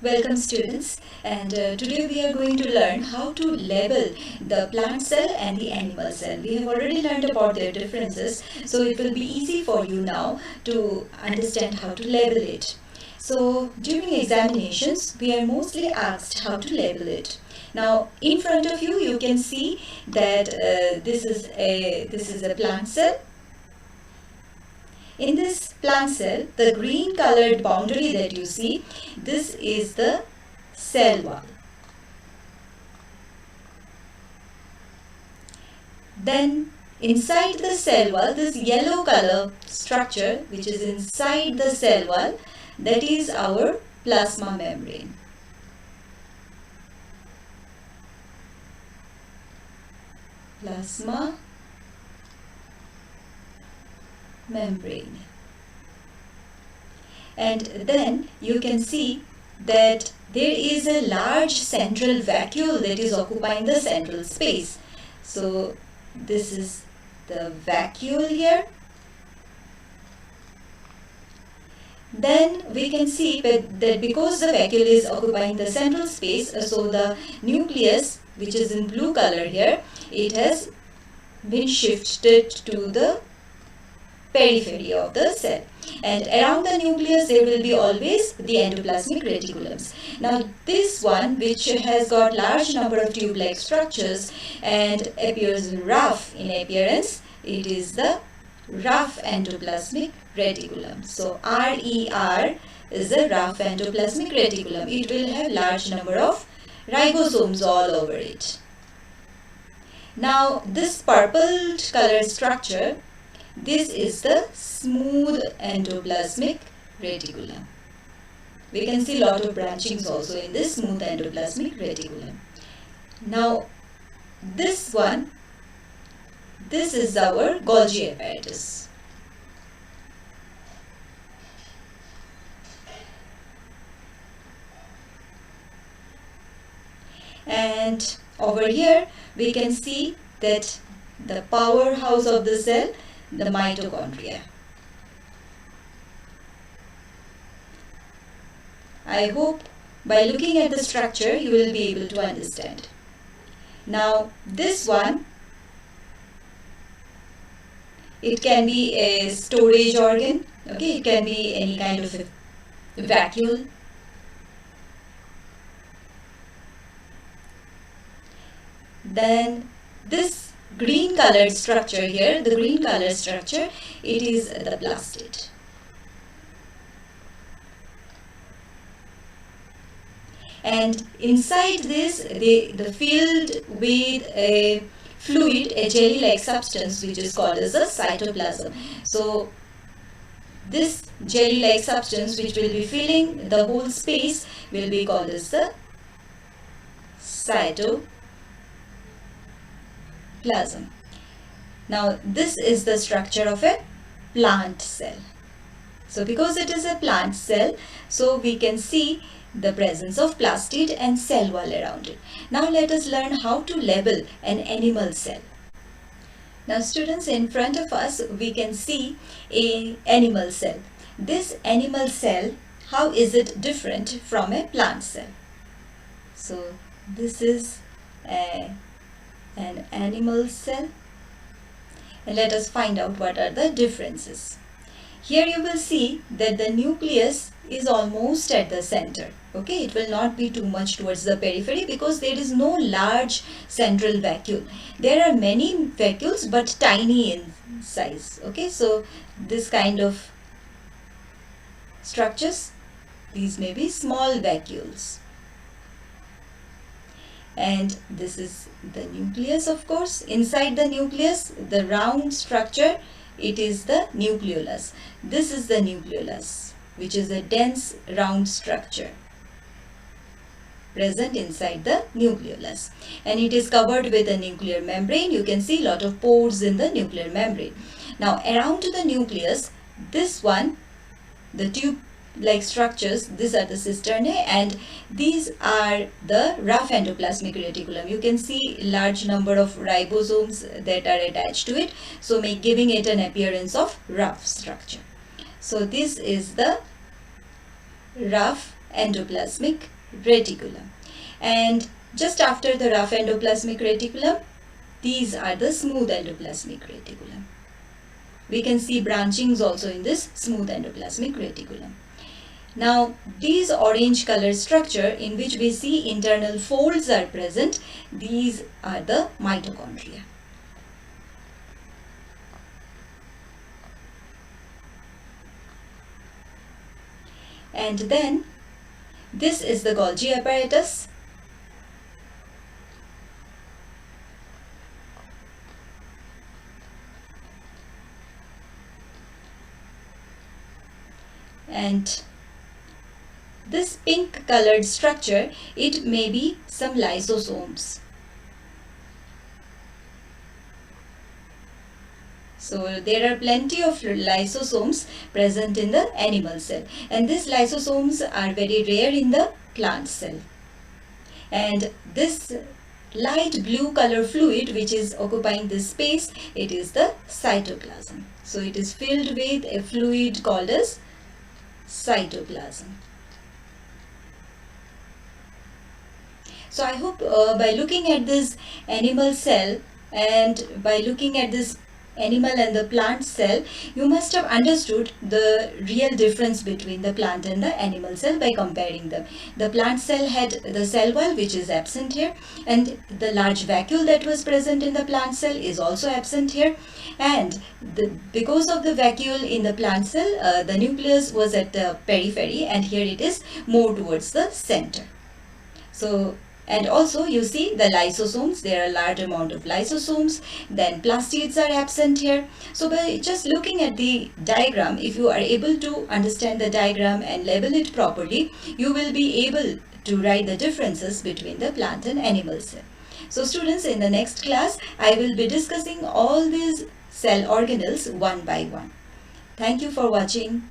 Welcome students, and today we are going to learn how to label the plant cell and the animal cell. We have already learned about their differences, so it will be easy for you now to understand how to label it. So during examinations, we are mostly asked how to label it. Now in front of you, you can see that this is a plant cell. In this plant cell, the green colored boundary that you see, this is the cell wall. Then inside the cell wall, this yellow color structure which is inside the cell wall, that is our plasma membrane. Plasma membrane. And then you can see that there is a large central vacuole that is occupying the central space. So this is the vacuole here. Then we can see that because the vacuole is occupying the central space, so the nucleus, which is in blue color here, it has been shifted to the periphery of the cell, and around the nucleus there will be always the endoplasmic reticulums. Now this one, which has got large number of tube-like structures and appears rough in appearance, it is the rough endoplasmic reticulum. So RER is the rough endoplasmic reticulum. It will have large number of ribosomes all over it. Now this purple color structure, this is the smooth endoplasmic reticulum. We can see a lot of branchings also in this smooth endoplasmic reticulum. Now this one, this is our Golgi apparatus. And over here we can see that the powerhouse of the cell, the mitochondria. I hope by looking at the structure you will be able to understand. Now this one, it can be a storage organ, okay, it can be any kind of a vacuole. Then this green colored structure here, the green colored structure, it is the plastid. And inside this, the filled with a fluid, a jelly-like substance which is called as a cytoplasm. So this jelly-like substance which will be filling the whole space will be called as the cytoplasm. Now this is the structure of a plant cell. So because it is a plant cell, so we can see the presence of plastid and cell wall around it. Now let us learn how to label an animal cell. Now students, in front of us we can see an animal cell. This animal cell, how is it different from a plant cell? So this is an animal cell, and let us find out what are the differences. Here you will see that the nucleus is almost at the center, okay, it will not be too much towards the periphery because there is no large central vacuole. There are many vacuoles but tiny in size, okay, so this kind of structures, these may be small vacuoles. And this is the nucleus, of course. Inside the nucleus, the round structure, it is the nucleolus. This is the nucleolus, which is a dense round structure present inside the nucleolus, and it is covered with a nuclear membrane. You can see a lot of pores in the nuclear membrane. Now around the nucleus, this one, the tube like structures, these are the cisternae, and these are the rough endoplasmic reticulum. You can see large number of ribosomes that are attached to it, so giving it an appearance of rough structure. So this is the rough endoplasmic reticulum. And just after the rough endoplasmic reticulum, these are the smooth endoplasmic reticulum. We can see branchings also in this smooth endoplasmic reticulum. Now, these orange color structure in which we see internal folds are present, these are the mitochondria. And then, this is the Golgi apparatus. And this pink colored structure, it may be some lysosomes. So there are plenty of lysosomes present in the animal cell, and these lysosomes are very rare in the plant cell. And this light blue color fluid which is occupying this space, it is the cytoplasm. So it is filled with a fluid called as cytoplasm. So I hope by looking at this animal cell and by looking at this animal and the plant cell, you must have understood the real difference between the plant and the animal cell by comparing them. The plant cell had the cell wall which is absent here, and the large vacuole that was present in the plant cell is also absent here. And because of the vacuole in the plant cell, the nucleus was at the periphery, and here it is more towards the center. So, and also you see the lysosomes, there are a large amount of lysosomes, then plastids are absent here. So by just looking at the diagram, if you are able to understand the diagram and label it properly, you will be able to write the differences between the plant and animal cell. So students, in the next class, I will be discussing all these cell organelles one by one. Thank you for watching.